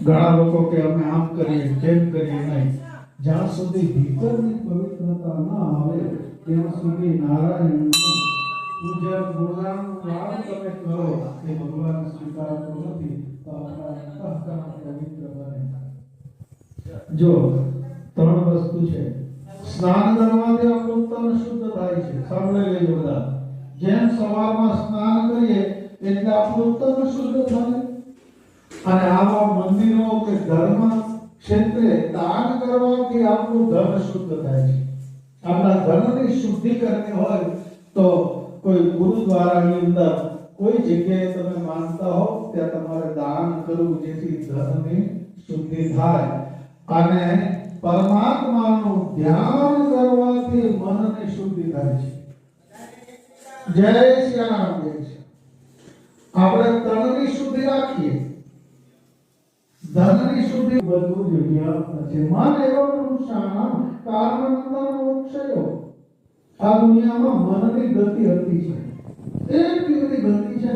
ઘણા લોકો કે અમે આમ કરીએ તેમ કરીએ નહીં, જ્યાં સુધી ભીતરની પવિત્રતા ન આવે ત્યાં સુધી નારાયણ પૂજન ગુણગાન વાત તમે કરો એ ભગવાન સ્વીકારતો નથી. તો આપણા અંતઃકરણ પવિત્ર બને. જો ત્રણ વસ્તુ છે. સ્નાન કરવાથી આપણું તન શુદ્ધ થાય છે. સાંભળી લેજો બધા. જેમ સવારમાં સ્નાન કરીએ એટલે આપણું તન શુદ્ધ થાય. અને આવા મંદિરો કે ધર્મ ક્ષેત્રે દાન કરવાથી આપણું ધન શુદ્ધ થાય છે. આપણા ધનની શુદ્ધિ કરવી હોય તો કોઈ ગુરુદ્વારાની અંદર કોઈ જગ્યાએ તમે માનતા હો ત્યાં તમારે દાન કરવું, જેથી ધનની શુદ્ધિ થાય. અને પરમાત્માનું ધ્યાન કરવાથી મનની શુદ્ધિ થાય છે. જય શ્રી રામ. આપણે તનની શુદ્ધિ રાખીએ, ધનની શુદ્ધિ બધું જગ્યા છે. મન એવો પુરુષાણામ કારણંતર મોક્ષયો. આ દુનિયામાં મનની ગતિ હતી છે, એટલી બધી ગતિ છે.